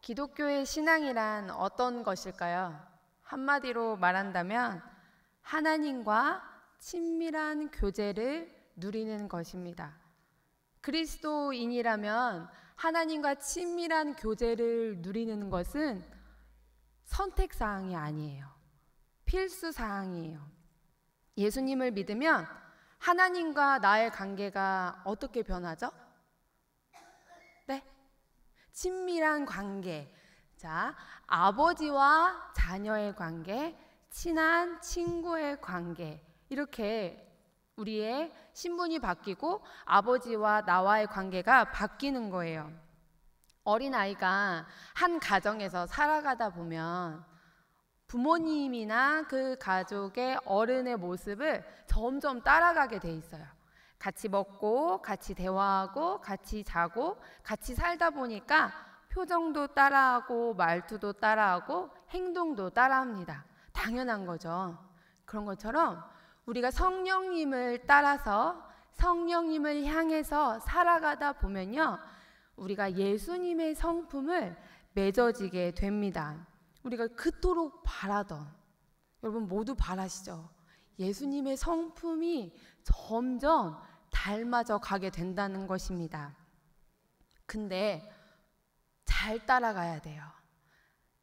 기독교의 신앙이란 어떤 것일까요? 한마디로 말한다면 하나님과 친밀한 교제를 누리는 것입니다. 그리스도인이라면 하나님과 친밀한 교제를 누리는 것은 선택사항이 아니에요. 필수사항이에요. 예수님을 믿으면 하나님과 나의 관계가 어떻게 변하죠? 네? 친밀한 관계. 자, 아버지와 자녀의 관계, 친한 친구의 관계. 이렇게 우리의 신분이 바뀌고 아버지와 나와의 관계가 바뀌는 거예요. 어린아이가 한 가정에서 살아가다 보면 부모님이나 그 가족의 어른의 모습을 점점 따라가게 돼 있어요. 같이 먹고, 같이 대화하고, 같이 자고, 같이 살다 보니까 표정도 따라하고, 말투도 따라하고, 행동도 따라합니다. 당연한 거죠. 그런 것처럼 우리가 성령님을 따라서 성령님을 향해서 살아가다 보면요, 우리가 예수님의 성품을 맺어지게 됩니다. 우리가 그토록 바라던, 여러분 모두 바라시죠? 예수님의 성품이 점점 닮아져 가게 된다는 것입니다. 근데 잘 따라가야 돼요.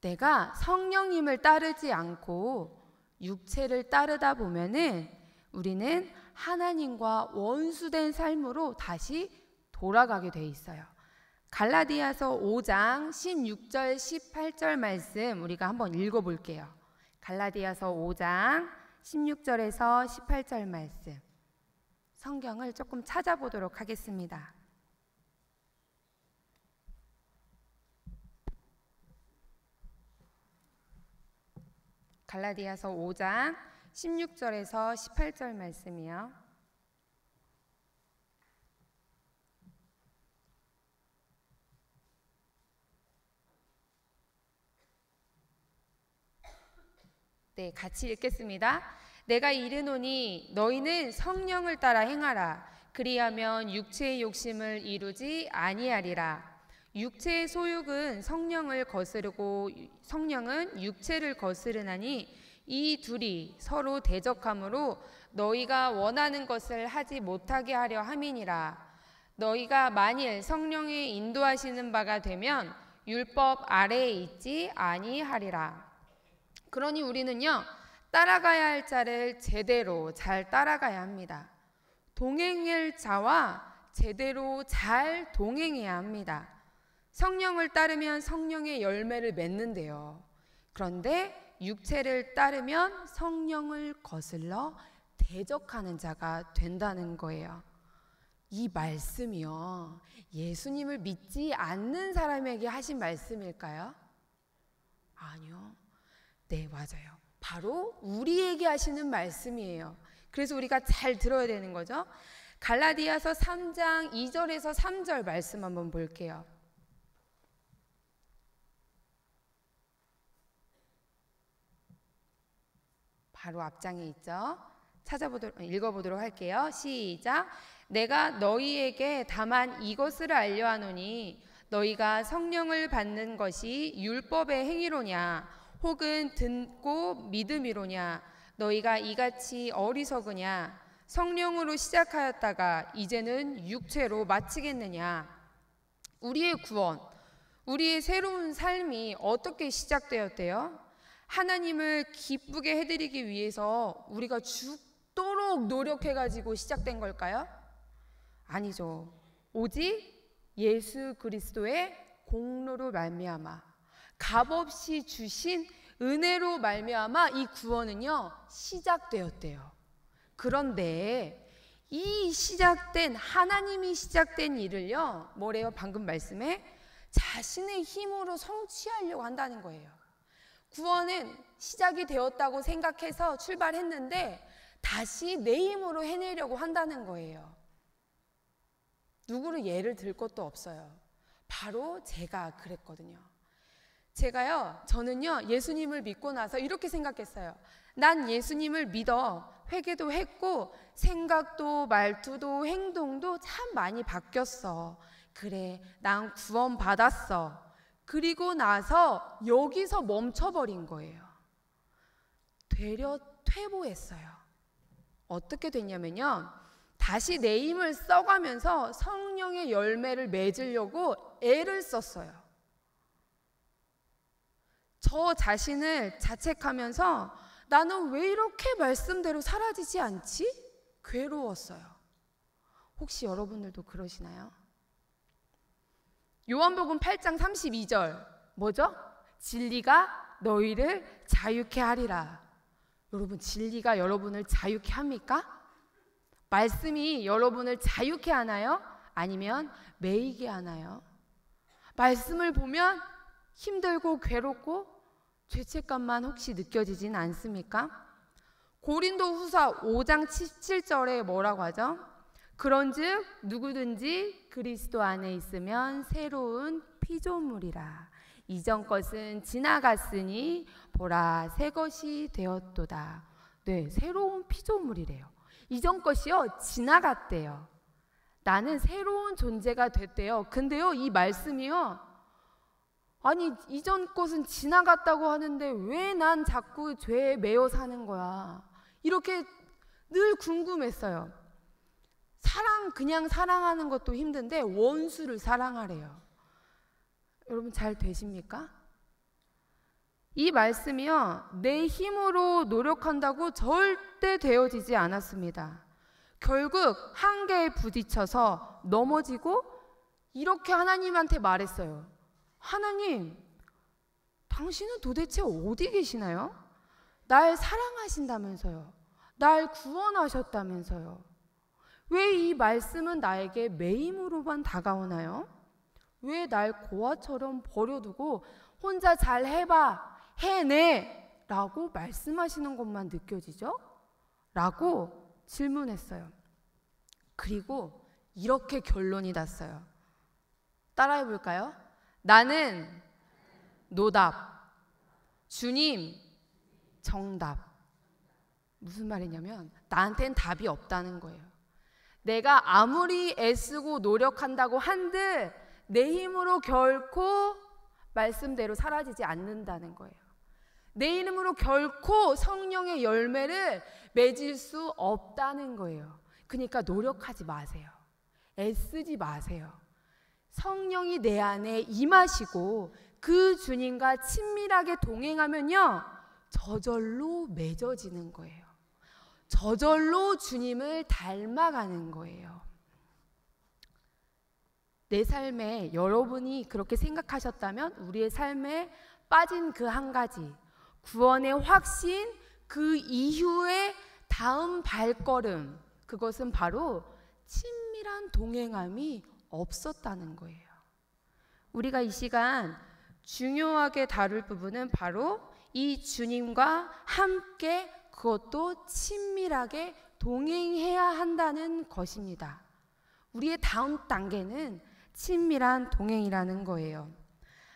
내가 성령님을 따르지 않고 육체를 따르다 보면은 우리는 하나님과 원수된 삶으로 다시 돌아가게 돼 있어요. 갈라디아서 5장 16절 18절 말씀 우리가 한번 읽어볼게요. 갈라디아서 5장 16절에서 18절 말씀, 성경을 조금 찾아보도록 하겠습니다. 갈라디아서 5장 16절에서 18절 말씀이요. 네, 같이 읽겠습니다. 내가 이르노니 너희는 성령을 따라 행하라. 그리하면 육체의 욕심을 이루지 아니하리라. 육체의 소욕은 성령을 거스르고 성령은 육체를 거스르나니 이 둘이 서로 대적하므로 너희가 원하는 것을 하지 못하게 하려 함이니라. 너희가 만일 성령의 인도하시는 바가 되면 율법 아래에 있지 아니하리라. 그러니 우리는요, 따라가야 할 자를 제대로 잘 따라가야 합니다. 동행할 자와 제대로 잘 동행해야 합니다. 성령을 따르면 성령의 열매를 맺는데요. 그런데 육체를 따르면 성령을 거슬러 대적하는 자가 된다는 거예요. 이 말씀이요, 예수님을 믿지 않는 사람에게 하신 말씀일까요? 아니요. 네, 맞아요. 바로 우리에게 하시는 말씀이에요. 그래서 우리가 잘 들어야 되는 거죠. 갈라디아서 3장 2절에서 3절 말씀 한번 볼게요. 바로 앞장에 있죠. 읽어보도록 할게요. 시작. 내가 너희에게 다만 이것을 알려하노니 너희가 성령을 받는 것이 율법의 행위로냐 혹은 듣고 믿음이로냐. 너희가 이같이 어리석으냐. 성령으로 시작하였다가 이제는 육체로 마치겠느냐. 우리의 구원, 우리의 새로운 삶이 어떻게 시작되었대요? 하나님을 기쁘게 해드리기 위해서 우리가 죽도록 노력해가지고 시작된 걸까요? 아니죠. 오직 예수 그리스도의 공로로 말미암아, 값없이 주신 은혜로 말미암아 이 구원은요, 시작되었대요. 그런데 이 시작된, 하나님이 시작된 일을요, 뭐래요? 방금 말씀에 자신의 힘으로 성취하려고 한다는 거예요. 구원은 시작이 되었다고 생각해서 출발했는데 다시 내 힘으로 해내려고 한다는 거예요. 누구를 예를 들 것도 없어요. 바로 제가 그랬거든요. 저는요, 예수님을 믿고 나서 이렇게 생각했어요. 난 예수님을 믿어. 회개도 했고 생각도 말투도 행동도 참 많이 바뀌었어. 그래, 난 구원 받았어. 그리고 나서 여기서 멈춰버린 거예요. 되려 퇴보했어요. 어떻게 됐냐면요, 다시 내 힘을 써가면서 성령의 열매를 맺으려고 애를 썼어요. 저 자신을 자책하면서 나는 왜 이렇게 말씀대로 사라지지 않지? 괴로웠어요. 혹시 여러분들도 그러시나요? 요한복음 8장 32절 뭐죠? 진리가 너희를 자유케 하리라. 여러분, 진리가 여러분을 자유케 합니까? 말씀이 여러분을 자유케 하나요? 아니면 매이게 하나요? 말씀을 보면 힘들고 괴롭고 죄책감만 혹시 느껴지진 않습니까? 고린도후서 5장 17절에 뭐라고 하죠? 그런즉 누구든지 그리스도 안에 있으면 새로운 피조물이라. 이전 것은 지나갔으니 보라 새 것이 되었도다. 네, 새로운 피조물이래요. 이전 것이요 지나갔대요. 나는 새로운 존재가 됐대요. 근데요, 이 말씀이요, 아니 이전 것은 지나갔다고 하는데 왜 난 자꾸 죄에 매여 사는 거야? 이렇게 늘 궁금했어요. 그냥 사랑하는 것도 힘든데 원수를 사랑하래요. 여러분 잘 되십니까? 이 말씀이요, 내 힘으로 노력한다고 절대 되어지지 않았습니다. 결국 한계에 부딪혀서 넘어지고 이렇게 하나님한테 말했어요. 하나님, 당신은 도대체 어디 계시나요? 날 사랑하신다면서요. 날 구원하셨다면서요. 왜 이 말씀은 나에게 매임으로만 다가오나요? 왜 날 고아처럼 버려두고 혼자 잘 해봐, 해내 라고 말씀하시는 것만 느껴지죠? 라고 질문했어요. 그리고 이렇게 결론이 났어요. 따라해 볼까요? 나는 노답, 주님 정답. 무슨 말이냐면 나한텐 답이 없다는 거예요. 내가 아무리 애쓰고 노력한다고 한들 내 힘으로 결코 말씀대로 사라지지 않는다는 거예요. 내 이름으로 결코 성령의 열매를 맺을 수 없다는 거예요. 그러니까 노력하지 마세요. 애쓰지 마세요. 성령이 내 안에 임하시고 그 주님과 친밀하게 동행하면요, 저절로 맺어지는 거예요. 저절로 주님을 닮아가는 거예요. 내 삶에 여러분이 그렇게 생각하셨다면 우리의 삶에 빠진 그 한 가지, 구원의 확신, 그 이후의 다음 발걸음, 그것은 바로 친밀한 동행함이 없었다는 거예요. 우리가 이 시간 중요하게 다룰 부분은 바로 이 주님과 함께 그것도 친밀하게 동행해야 한다는 것입니다. 우리의 다음 단계는 친밀한 동행이라는 거예요.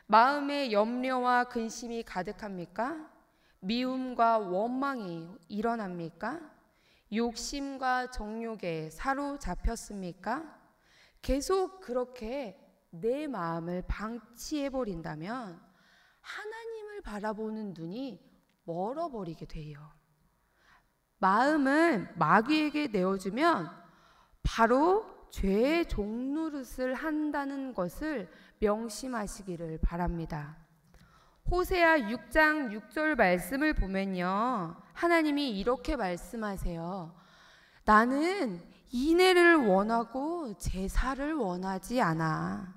마음에 염려와 근심이 가득합니까? 미움과 원망이 일어납니까? 욕심과 정욕에 사로잡혔습니까? 계속 그렇게 내 마음을 방치해버린다면 하나님을 바라보는 눈이 멀어버리게 돼요. 마음을 마귀에게 내어주면 바로 죄의 종노릇을 한다는 것을 명심하시기를 바랍니다. 호세아 6장 6절 말씀을 보면요, 하나님이 이렇게 말씀하세요. 나는 인애를 원하고 제사를 원하지 않아.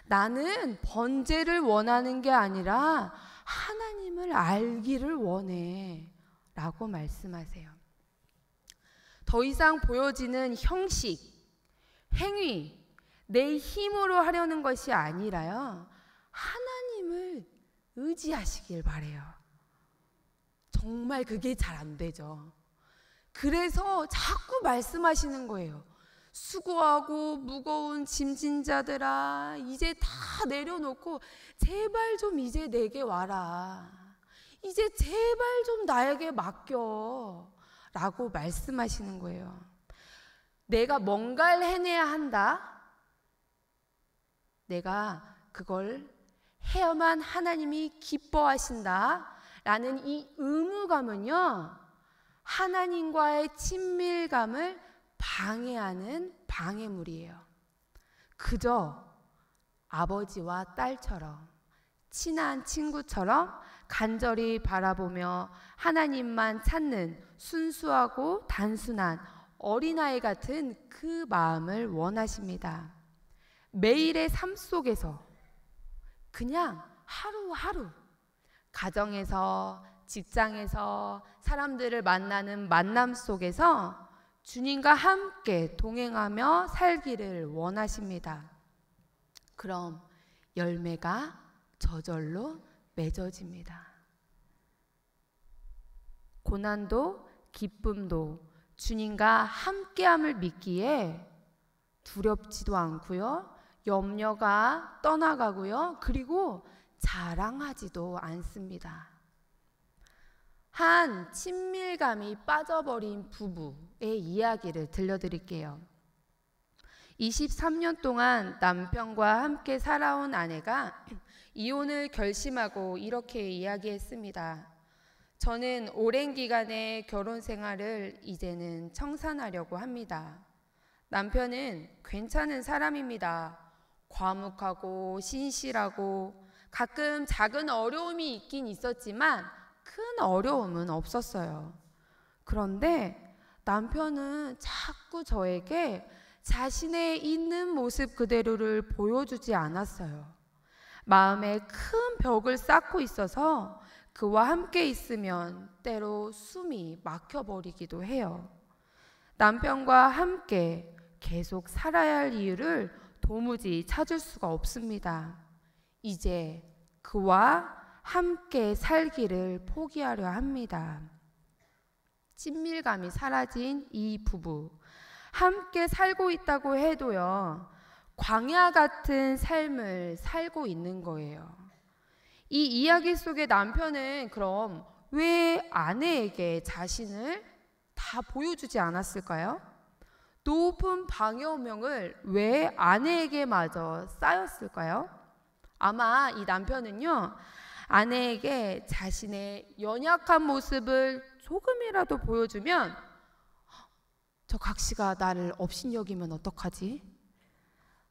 나는 번제를 원하는 게 아니라 하나님을 알기를 원해 라고 말씀하세요. 더 이상 보여지는 형식, 행위, 내 힘으로 하려는 것이 아니라요, 하나님을 의지하시길 바래요. 정말 그게 잘 안 되죠. 그래서 자꾸 말씀하시는 거예요. 수고하고 무거운 짐진 자들아, 이제 다 내려놓고 제발 좀 이제 내게 와라. 이제 제발 좀 나에게 맡겨 라고 말씀하시는 거예요. 내가 뭔가를 해내야 한다. 내가 그걸 해야만 하나님이 기뻐하신다 라는 이 의무감은요, 하나님과의 친밀감을 방해하는 방해물이에요. 그저 아버지와 딸처럼, 친한 친구처럼 간절히 바라보며 하나님만 찾는 순수하고 단순한 어린아이 같은 그 마음을 원하십니다. 매일의 삶 속에서 그냥 하루하루, 가정에서, 직장에서, 사람들을 만나는 만남 속에서 주님과 함께 동행하며 살기를 원하십니다. 그럼 열매가 저절로 맺어집니다. 고난도 기쁨도 주님과 함께함을 믿기에 두렵지도 않고요, 염려가 떠나가고요, 그리고 자랑하지도 않습니다. 한 친밀감이 빠져버린 부부의 이야기를 들려드릴게요. 23년 동안 남편과 함께 살아온 아내가 이혼을 결심하고 이렇게 이야기했습니다. 저는 오랜 기간의 결혼 생활을 이제는 청산하려고 합니다. 남편은 괜찮은 사람입니다. 과묵하고 신실하고 가끔 작은 어려움이 있긴 있었지만 큰 어려움은 없었어요. 그런데 남편은 자꾸 저에게 자신의 있는 모습 그대로를 보여주지 않았어요. 마음에 큰 벽을 쌓고 있어서 그와 함께 있으면 때로 숨이 막혀버리기도 해요. 남편과 함께 계속 살아야 할 이유를 도무지 찾을 수가 없습니다. 이제 그와 함께 살기를 포기하려 합니다. 친밀감이 사라진 이 부부, 함께 살고 있다고 해도요, 광야 같은 삶을 살고 있는 거예요. 이 이야기 속의 남편은 그럼 왜 아내에게 자신을 다 보여주지 않았을까요? 높은 방어명을 왜 아내에게마저 쌓였을까요? 아마 이 남편은요, 아내에게 자신의 연약한 모습을 조금이라도 보여주면 저 각시가 나를 업신여기면 어떡하지?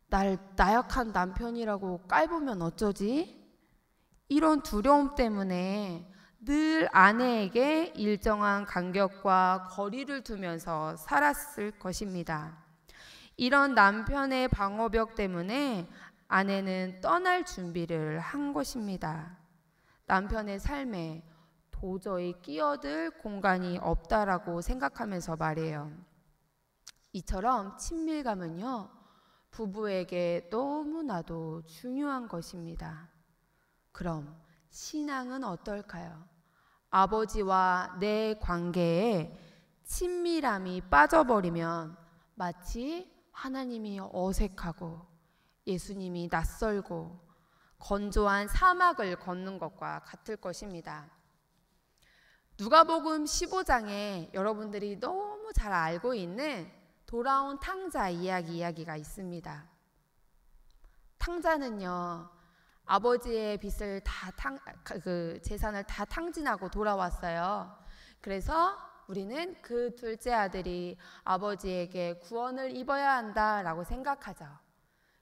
날 나약한 남편이라고 깔보면 어쩌지? 이런 두려움 때문에 늘 아내에게 일정한 간격과 거리를 두면서 살았을 것입니다. 이런 남편의 방어벽 때문에 아내는 떠날 준비를 한 것입니다. 남편의 삶에 도저히 끼어들 공간이 없다라고 생각하면서 말해요. 이처럼 친밀감은요, 부부에게 너무나도 중요한 것입니다. 그럼 신앙은 어떨까요? 아버지와 내 관계에 친밀함이 빠져버리면 마치 하나님이 어색하고 예수님이 낯설고 건조한 사막을 걷는 것과 같을 것입니다. 누가복음 15장에 여러분들이 너무 잘 알고 있는 돌아온 탕자 이야기가 있습니다. 탕자는요, 아버지의 빚을 재산을 다 탕진하고 돌아왔어요. 그래서 우리는 그 둘째 아들이 아버지에게 구원을 입어야 한다라고 생각하죠.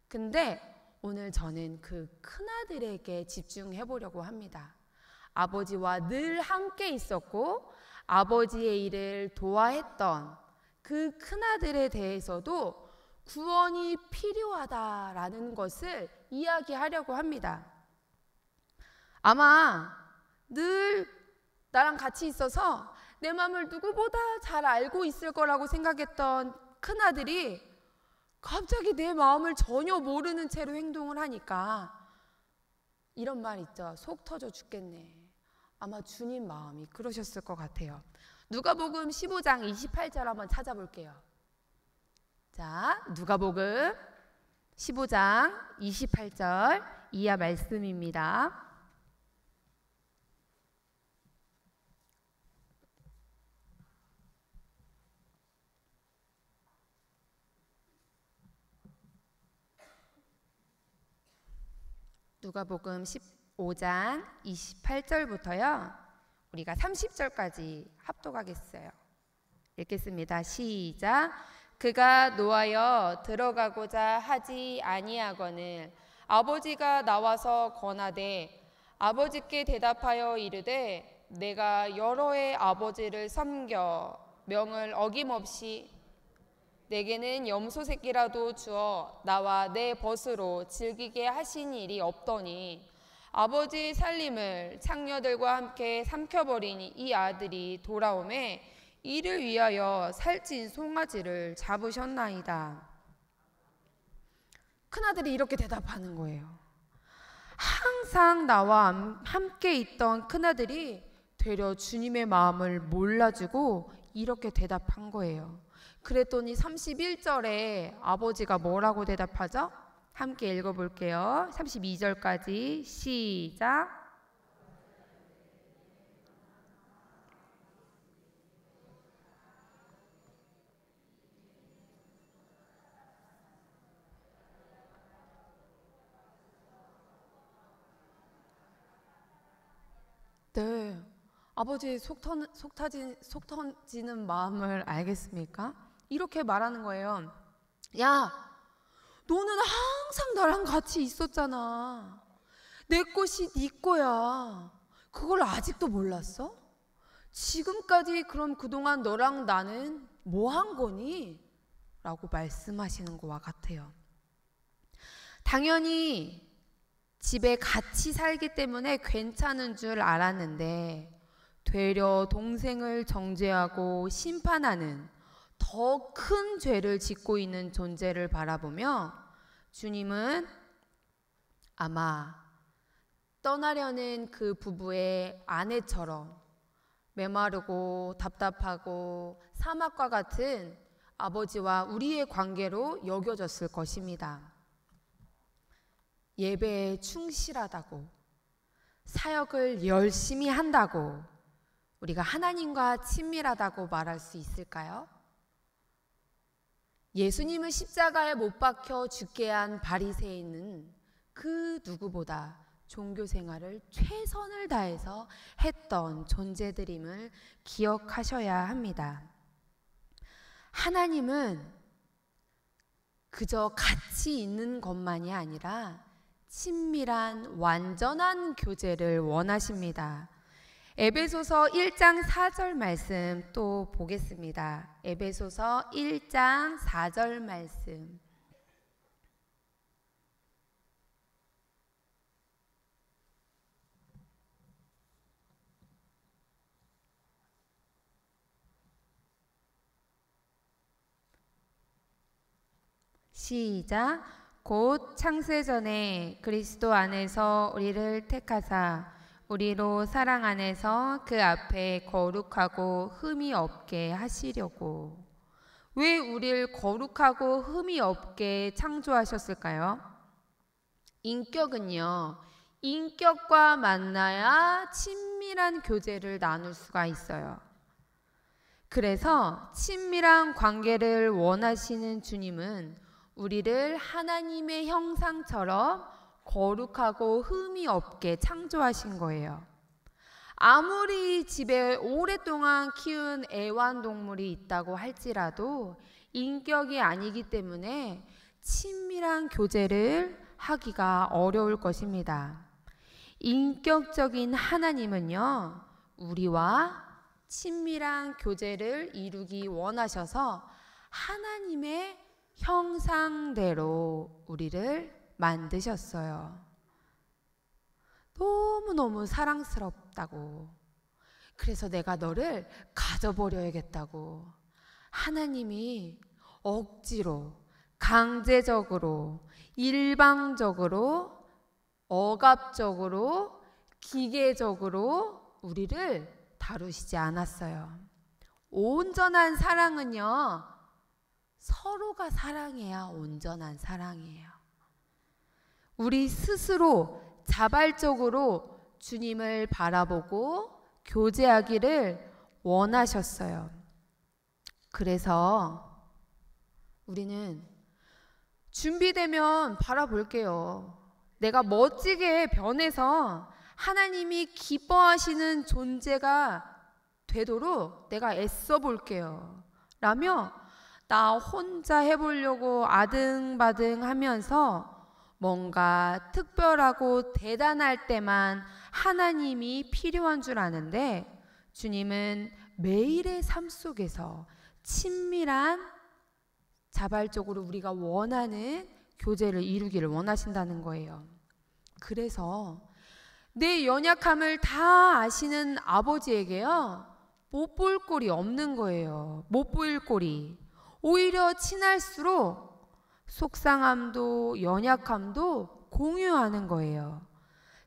근데 오늘 저는 그 큰아들에게 집중해 보려고 합니다. 아버지와 늘 함께 있었고 아버지의 일을 도와했던 그 큰아들에 대해서도 구원이 필요하다라는 것을 이야기하려고 합니다. 아마 늘 나랑 같이 있어서 내 마음을 누구보다 잘 알고 있을 거라고 생각했던 큰아들이 갑자기 내 마음을 전혀 모르는 채로 행동을 하니까 이런 말 있죠. 속 터져 죽겠네. 아마 주님 마음이 그러셨을 것 같아요. 누가복음 15장 28절 한번 찾아볼게요. 자, 누가복음 15장 28절 이하 말씀입니다. 누가복음 15장 28절부터요. 우리가 30절까지 합독하겠어요. 읽겠습니다. 시작. 그가 노하여 들어가고자 하지 아니하거늘 아버지가 나와서 권하되 아버지께 대답하여 이르되 내가 여러 해 아버지를 섬겨 명을 어김없이 내게는 염소 새끼라도 주어 나와 내 벗으로 즐기게 하신 일이 없더니 아버지의 살림을 창녀들과 함께 삼켜버린 이 아들이 돌아오매 이를 위하여 살찐 송아지를 잡으셨나이다. 큰아들이 이렇게 대답하는 거예요. 항상 나와 함께 있던 큰아들이 되려 주님의 마음을 몰라주고 이렇게 대답한 거예요. 그랬더니 31절에 아버지가 뭐라고 대답하죠? 함께 읽어볼게요. 32절까지 시작. 네, 아버지의 속 터지는 마음을 알겠습니까? 이렇게 말하는 거예요. 야, 너는 항상 나랑 같이 있었잖아. 내 것이 네 거야. 그걸 아직도 몰랐어? 지금까지 그럼 그동안 너랑 나는 뭐 한 거니? 라고 말씀하시는 것과 같아요. 당연히 집에 같이 살기 때문에 괜찮은 줄 알았는데 되려 동생을 정죄하고 심판하는 더 큰 죄를 짓고 있는 존재를 바라보며 주님은 아마 떠나려는 그 부부의 아내처럼 메마르고 답답하고 사막과 같은 아버지와 우리의 관계로 여겨졌을 것입니다. 예배에 충실하다고, 사역을 열심히 한다고 우리가 하나님과 친밀하다고 말할 수 있을까요? 예수님을 십자가에 못 박혀 죽게 한 바리새인은 그 누구보다 종교 생활을 최선을 다해서 했던 존재들임을 기억하셔야 합니다. 하나님은 그저 같이 있는 것만이 아니라 친밀한 완전한 교제를 원하십니다. 에베소서 1장 4절 말씀 또 보겠습니다. 에베소서 1장 4절 말씀. 시작. 곧 창세전에 그리스도 안에서 우리를 택하사 우리로 사랑 안에서 그 앞에 거룩하고 흠이 없게 하시려고. 왜 우리를 거룩하고 흠이 없게 창조하셨을까요? 인격은요, 인격과 만나야 친밀한 교제를 나눌 수가 있어요. 그래서 친밀한 관계를 원하시는 주님은 우리를 하나님의 형상처럼 거룩하고 흠이 없게 창조하신 거예요. 아무리 집에 오랫동안 키운 애완동물이 있다고 할지라도 인격이 아니기 때문에 친밀한 교제를 하기가 어려울 것입니다. 인격적인 하나님은요, 우리와 친밀한 교제를 이루기 원하셔서 하나님의 형상대로 우리를 만드셨어요. 너무너무 사랑스럽다고, 그래서 내가 너를 가져버려야겠다고 하나님이 억지로, 강제적으로, 일방적으로, 억압적으로, 기계적으로 우리를 다루시지 않았어요. 온전한 사랑은요, 서로가 사랑해야 온전한 사랑이에요. 우리 스스로 자발적으로 주님을 바라보고 교제하기를 원하셨어요. 그래서 우리는 준비되면 바라볼게요. 내가 멋지게 변해서 하나님이 기뻐하시는 존재가 되도록 내가 애써 볼게요 라며 나 혼자 해보려고 아등바등 하면서 뭔가 특별하고 대단할 때만 하나님이 필요한 줄 아는데, 주님은 매일의 삶 속에서 친밀한 자발적으로 우리가 원하는 교제를 이루기를 원하신다는 거예요. 그래서 내 연약함을 다 아시는 아버지에게요, 못 볼 꼴이 없는 거예요. 못 보일 꼴이. 오히려 친할수록 속상함도 연약함도 공유하는 거예요.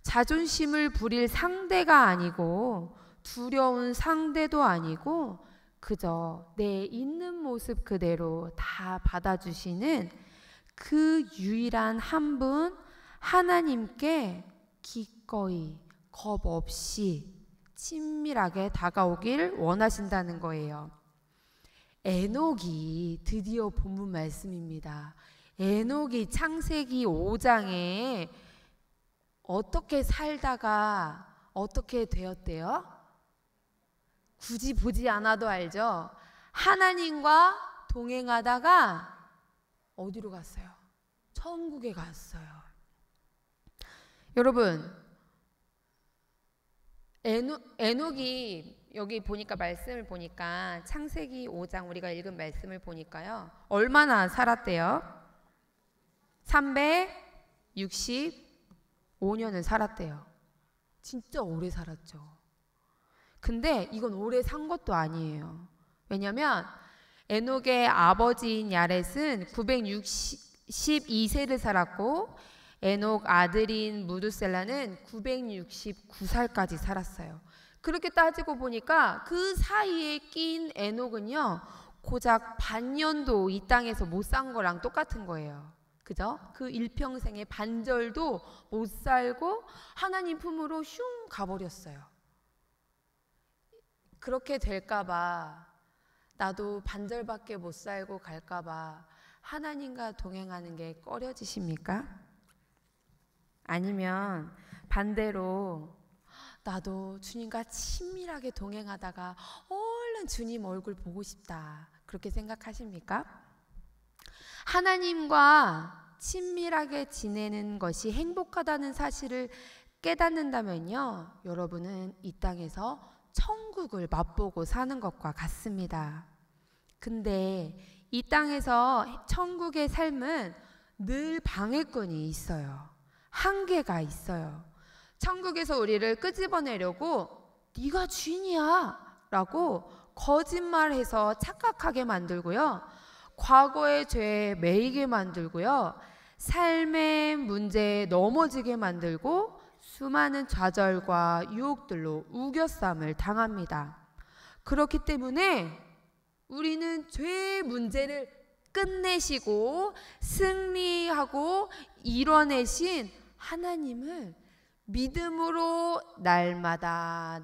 자존심을 부릴 상대가 아니고 두려운 상대도 아니고 그저 내 있는 모습 그대로 다 받아주시는 그 유일한 한 분 하나님께 기꺼이 겁 없이 친밀하게 다가오길 원하신다는 거예요. 에녹이 드디어 본문 말씀입니다. 에녹이 창세기 5장에 어떻게 살다가 어떻게 되었대요? 굳이 보지 않아도 알죠? 하나님과 동행하다가 어디로 갔어요? 천국에 갔어요. 여러분, 에녹이 여기 보니까 말씀을 보니까 창세기 5장 우리가 읽은 말씀을 보니까요, 얼마나 살았대요? 365년을 살았대요. 진짜 오래 살았죠. 근데 이건 오래 산 것도 아니에요. 왜냐면 에녹의 아버지인 야렛은 962세를 살았고 에녹 아들인 무두셀라는 969살까지 살았어요. 그렇게 따지고 보니까 그 사이에 낀 에녹은요, 고작 반년도 이 땅에서 못 산 거랑 똑같은 거예요. 그죠? 그 일평생의 반절도 못 살고 하나님 품으로 슝 가버렸어요. 그렇게 될까봐, 나도 반절밖에 못 살고 갈까봐 하나님과 동행하는 게 꺼려지십니까? 아니면 반대로 나도 주님과 친밀하게 동행하다가 얼른 주님 얼굴 보고 싶다, 그렇게 생각하십니까? 하나님과 친밀하게 지내는 것이 행복하다는 사실을 깨닫는다면요, 여러분은 이 땅에서 천국을 맛보고 사는 것과 같습니다. 근데 이 땅에서 천국의 삶은 늘 방해꾼이 있어요. 한계가 있어요. 천국에서 우리를 끄집어내려고 네가 주인이야 라고 거짓말해서 착각하게 만들고요, 과거의 죄에 매이게 만들고요, 삶의 문제에 넘어지게 만들고 수많은 좌절과 유혹들로 우겨쌈을 당합니다. 그렇기 때문에 우리는 죄의 문제를 끝내시고 승리하고 이뤄내신 하나님을 믿음으로 날마다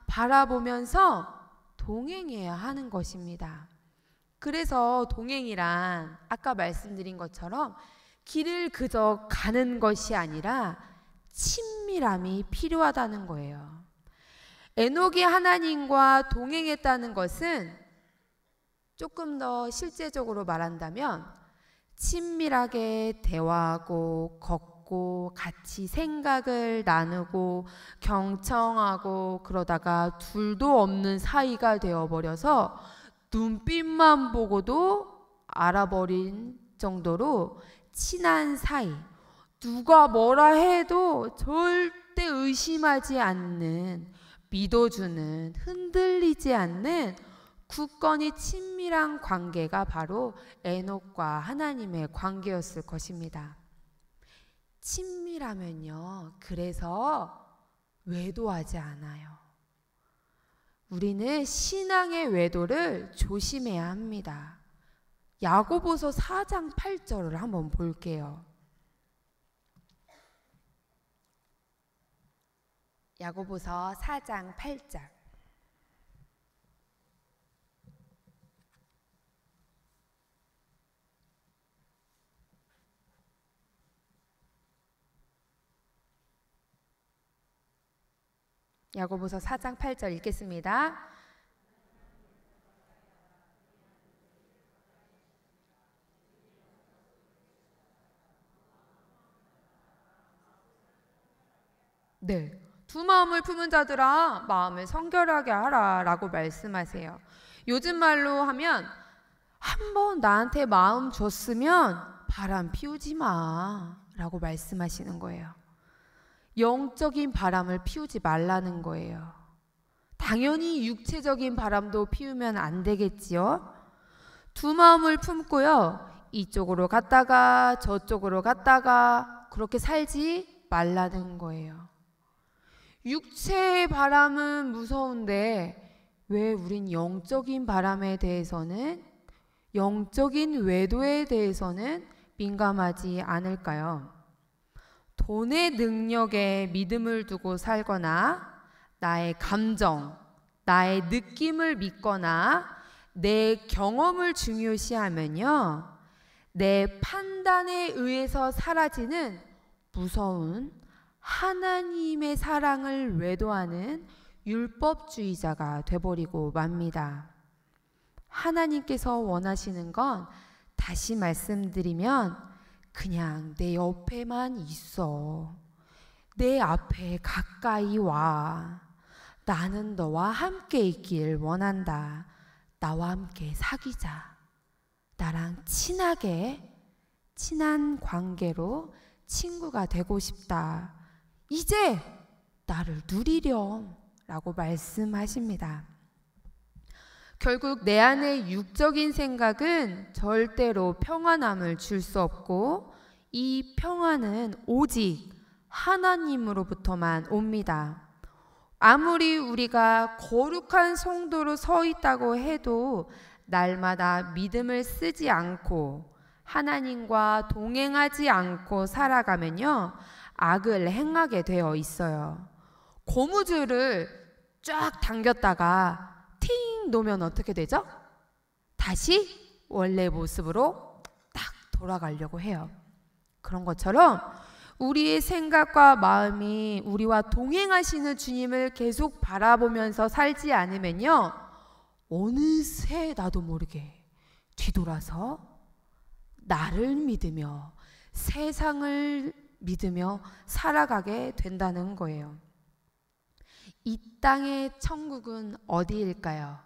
바라보면서 동행해야 하는 것입니다. 그래서 동행이란 아까 말씀드린 것처럼 길을 그저 가는 것이 아니라 친밀함이 필요하다는 거예요. 에녹이 하나님과 동행했다는 것은 조금 더 실제적으로 말한다면 친밀하게 대화하고 걷고 같이 생각을 나누고 경청하고 그러다가 둘도 없는 사이가 되어버려서 눈빛만 보고도 알아버린 정도로 친한 사이, 누가 뭐라 해도 절대 의심하지 않는, 믿어주는, 흔들리지 않는 굳건히 친밀한 관계가 바로 에녹과 하나님의 관계였을 것입니다. 친밀하면요, 그래서 외도하지 않아요. 우리는 신앙의 외도를 조심해야 합니다. 야고보서 4장 8절을 한번 볼게요. 야고보서 4장 8절. 야고보서 4장 8절 읽겠습니다. 네, 두 마음을 품은 자들아 마음을 성결하게 하라 라고 말씀하세요. 요즘 말로 하면 한번 나한테 마음 줬으면 바람 피우지 마 라고 말씀하시는 거예요. 영적인 바람을 피우지 말라는 거예요. 당연히 육체적인 바람도 피우면 안 되겠지요. 두 마음을 품고요, 이쪽으로 갔다가 저쪽으로 갔다가 그렇게 살지 말라는 거예요. 육체의 바람은 무서운데 왜 우린 영적인 바람에 대해서는, 영적인 외도에 대해서는 민감하지 않을까요? 돈의 능력에 믿음을 두고 살거나 나의 감정, 나의 느낌을 믿거나 내 경험을 중요시하면요, 내 판단에 의해서 사라지는 무서운 하나님의 사랑을 외도하는 율법주의자가 돼버리고 맙니다. 하나님께서 원하시는 건, 다시 말씀드리면, 그냥 내 옆에만 있어. 내 앞에 가까이 와. 나는 너와 함께 있길 원한다. 나와 함께 사귀자. 나랑 친한 관계로 친구가 되고 싶다. 이제 나를 누리렴 라고 말씀하십니다. 결국 내 안의 육적인 생각은 절대로 평안함을 줄 수 없고, 이 평안은 오직 하나님으로부터만 옵니다. 아무리 우리가 거룩한 성도로 서 있다고 해도 날마다 믿음을 쓰지 않고 하나님과 동행하지 않고 살아가면요, 악을 행하게 되어 있어요. 고무줄을 쫙 당겼다가 팅 놓으면 어떻게 되죠? 다시 원래 모습으로 딱 돌아가려고 해요. 그런 것처럼 우리의 생각과 마음이 우리와 동행하시는 주님을 계속 바라보면서 살지 않으면요, 어느새 나도 모르게 뒤돌아서 나를 믿으며 세상을 믿으며 살아가게 된다는 거예요. 이 땅의 천국은 어디일까요?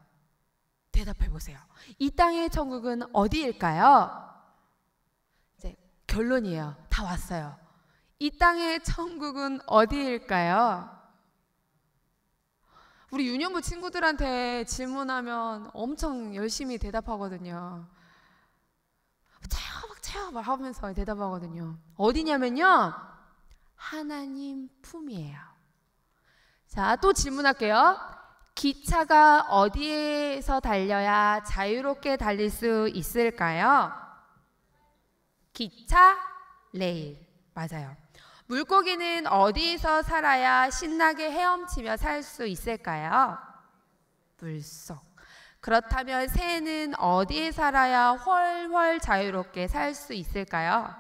대답해 보세요. 이 땅의 천국은 어디일까요? 이제 결론이에요. 다 왔어요. 이 땅의 천국은 어디일까요? 우리 유년부 친구들한테 질문하면 엄청 열심히 대답하거든요. 막 하면서 대답하거든요. 어디냐면요, 하나님 품이에요. 자, 또 질문할게요. 기차가 어디에서 달려야 자유롭게 달릴 수 있을까요? 기차, 레일. 맞아요. 물고기는 어디에서 살아야 신나게 헤엄치며 살 수 있을까요? 물속. 그렇다면 새는 어디에 살아야 훨훨 자유롭게 살 수 있을까요?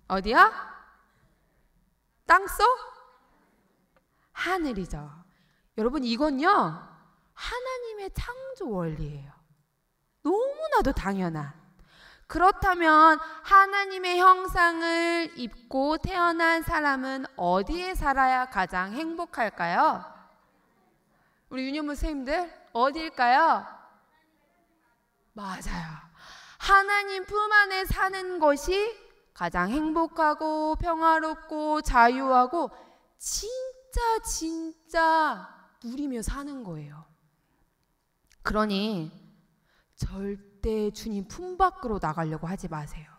어디요? 땅속? 하늘이죠. 여러분, 이건요, 하나님의 창조 원리예요. 너무나도 당연한. 그렇다면 하나님의 형상을 입고 태어난 사람은 어디에 살아야 가장 행복할까요? 우리 유년부 선생님들, 어디일까요? 맞아요. 하나님 품 안에 사는 것이 가장 행복하고 평화롭고 자유하고 진짜 누리며 사는 거예요. 그러니 절대 주님 품 밖으로 나가려고 하지 마세요.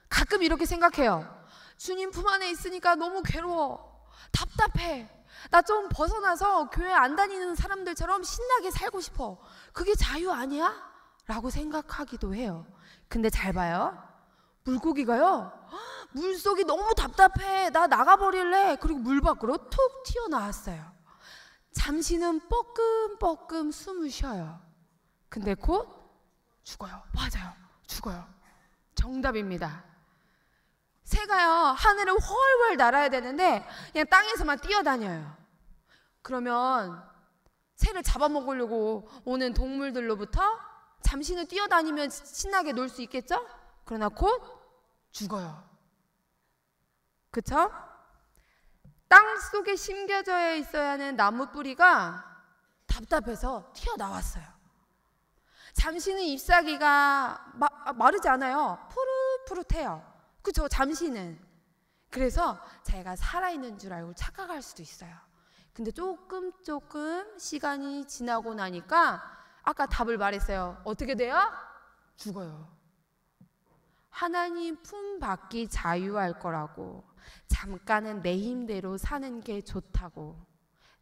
가끔 이렇게 생각해요. 주님 품 안에 있으니까 너무 괴로워, 답답해. 나 좀 벗어나서 교회 안 다니는 사람들처럼 신나게 살고 싶어. 그게 자유 아니야? 라고 생각하기도 해요. 근데 잘 봐요. 물고기가요, 물속이 너무 답답해, 나 나가버릴래. 그리고 물 밖으로 툭 튀어나왔어요. 잠시는 뻐끔뻐끔 숨을 쉬어요. 근데 곧 죽어요. 맞아요, 죽어요. 정답입니다. 새가요, 하늘을 훨훨 날아야 되는데 그냥 땅에서만 뛰어다녀요. 그러면 새를 잡아먹으려고 오는 동물들로부터 잠시는 뛰어다니면 신나게 놀 수 있겠죠? 그러나 곧 죽어요. 그쵸? 땅 속에 심겨져 있어야 하는 나무 뿌리가 답답해서 튀어나왔어요. 잠시는 잎사귀가 마르지 않아요. 푸릇푸릇해요. 그쵸? 잠시는. 그래서 자기가 살아있는 줄 알고 착각할 수도 있어요. 근데 조금 시간이 지나고 나니까 아까 답을 말했어요. 어떻게 돼요? 죽어요. 하나님 품 밖이 자유할 거라고, 잠깐은 내 힘대로 사는 게 좋다고,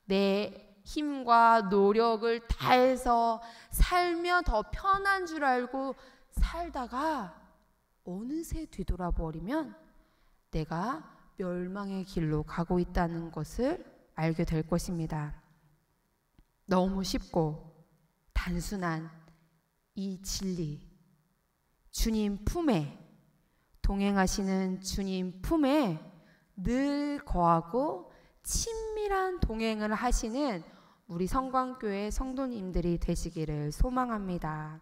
내 힘과 노력을 다해서 살면 더 편한 줄 알고 살다가 어느새 뒤돌아버리면 내가 멸망의 길로 가고 있다는 것을 알게 될 것입니다. 너무 쉽고 단순한 이 진리, 주님 품에, 동행하시는 주님 품에 늘 거하고 친밀한 동행을 하시는 우리 성광교회 성도님들이 되시기를 소망합니다.